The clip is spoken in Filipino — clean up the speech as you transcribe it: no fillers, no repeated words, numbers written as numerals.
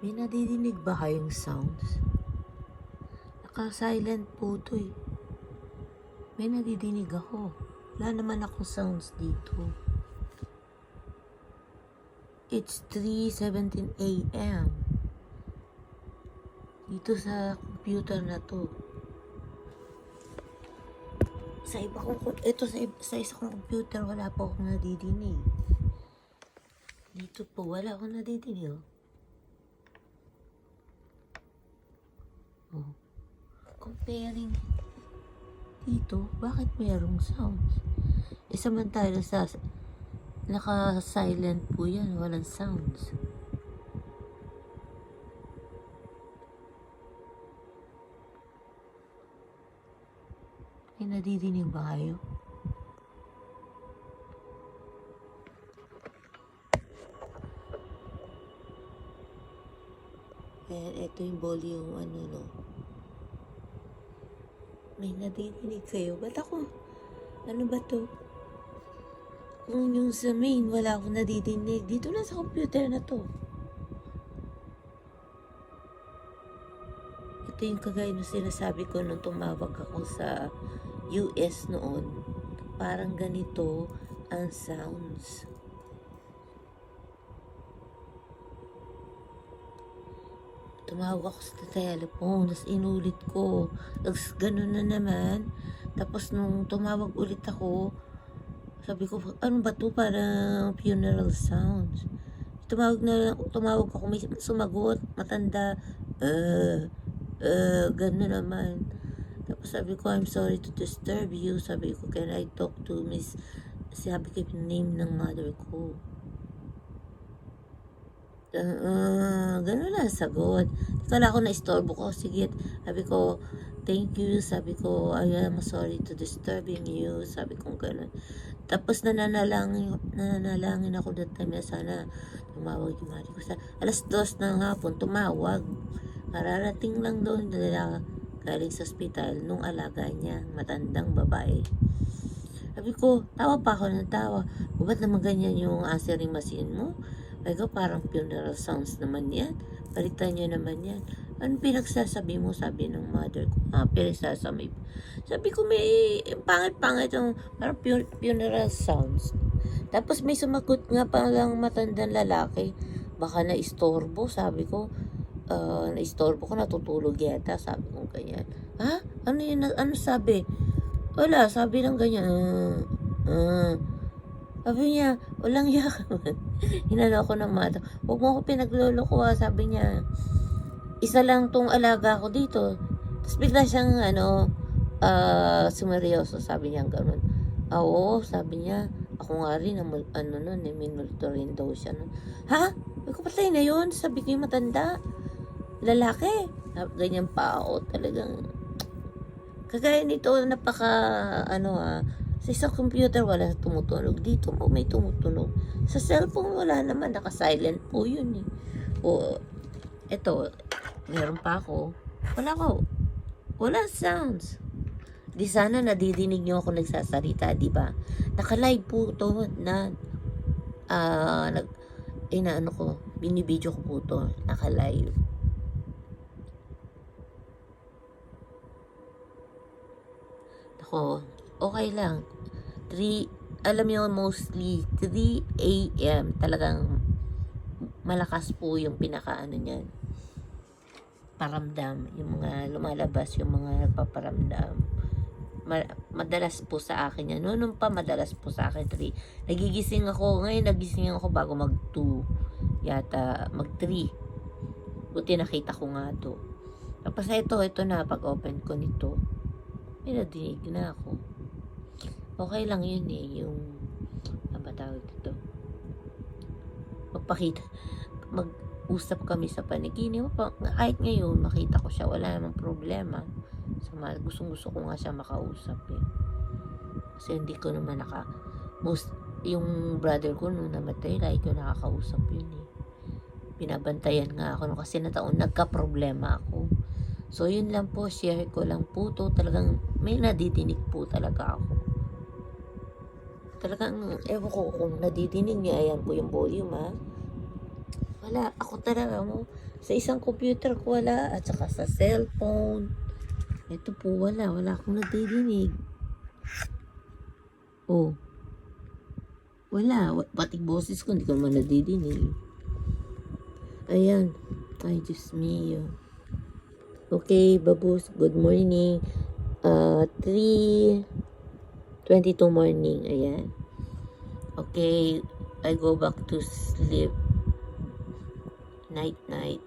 May nadidinig ba kayong sounds? Naka-silent po to eh. May nadidinig ako. Wala naman akong sounds dito. It's 3:17 a.m. Dito sa computer na to. Sa isa kong computer, wala po akong nadidinig. Dito po, wala akong nadidinig. Oh. Comparing dito, bakit mayroong sounds? Samantala sa naka-silent po yan, walang sounds. May nadidinig ba kayo? Ayan, ito yung volume, no. May nadidinig kayo. Ba't ako? Ano ba to? Kung yung sa main, wala akong nadidinig. Dito lang sa computer na to. Ito yung kagaya na sinasabi ko nung tumawag ako sa US noon. Parang ganito ang sounds. Tumawag ako sa telephone, tapos inulit ko. Tapos ganun na naman. Tapos nung tumawag ulit ako, sabi ko, ano ba to? Parang funeral sounds. Tumawag ako, may sumagot, matanda. Ganun naman. Tapos sabi ko, I'm sorry to disturb you. Sabi ko, can I talk to Miss... Sabi ko yung name ng mother ko. Ganun lang sagot. Kala ko na-istorbo ko. Sige, sabi ko, thank you. Sabi ko, I am sorry to disturbing you. Sabi ko ganun. Tapos nananalangin ako that time na sana tumawag yung mali ko. Sa 2:00 ng hapon, tumawag. Kararating lang doon nila galing sa ospital nung alaga niya, matandang babae. Sabi ko, tawa pa ako ng tawa. Ba't naman ganyan yung answering machine mo? Ay ko, parang funeral sounds naman yan. Palitan nyo naman yan. Ano pinagsasabi mo? Sabi ng mother ko. Pinagsasabi. Sabi ko, may pangit-pangit yung parang funeral sounds. Tapos may sumagot nga palang matandang lalaki. Baka na-istorbo. Sabi ko, na-istorbo ko, natutulog yata. Sabi ko ganyan. Ha? Ano yun? Ano sabi? Wala, sabi lang ganyan. Sabi niya, walang yak. Hinalo ako ng mata. Huwag mo ako pinagloloko ha. Sabi niya, isa lang tong alaga ko dito. Tapos bigla siyang, sumeryoso. Sabi niya gano'n. Oo, sabi niya, ako nga rin, minulto rin daw siya. Ha? May patay na yun. Sabi ko yung matanda. Lalaki. Ganyan pa ako. Talagang, kagaya nito, sa isang computer wala tumutunog. Dito mo may tumutunog. Sa cellphone wala naman. Naka-silent po yun eh. O, eto, meron pa ako. Wala sounds. Di sana nadidinig nyo ako nagsasalita, di ba? Naka-live po to na binibidyo ko po to. Naka-live. Ako, okay lang. Alam niyo, mostly 3 a.m. talagang malakas po yung pinakaano niyan. Paramdam. Yung mga lumalabas, yung mga nagpaparamdam. Madalas po sa akin yan. Noon pa, madalas po sa akin 3. Nagigising ako. Ngayon, nagising ako bago mag-2. Yata, mag-3. Buti nakita ko nga to. Tapos ito na, pag-open ko nito, may nadinig na ako. Okay lang yun eh, yung tawag dito. Mag-usap kami sa panaginip. Kahit ngayon, makita ko siya, wala namang problema. Gustong-gusto ko nga siya makausap eh. Kasi hindi ko naman yung brother ko nung namatay, like ko nakakausap yun eh. Binabantayan nga ako kasi nagka-problema ako. So, yun lang po, share ko lang po to. Talagang may nadidinig po talaga ako. Talagang, ewan ko kung nadidinig niya, ayan po yung volume ha. Wala. Ako talaga mo. Sa isang computer ko wala. At saka sa cellphone. Ito po wala. Wala akong nadidinig. Oh. Wala. Pati boses ko, hindi ko naman nadidinig. Ayan. Ay, Diyos mio. Okay, babus. Good morning. 3:22 morning. Ayan. Okay. I go back to sleep. Night, night.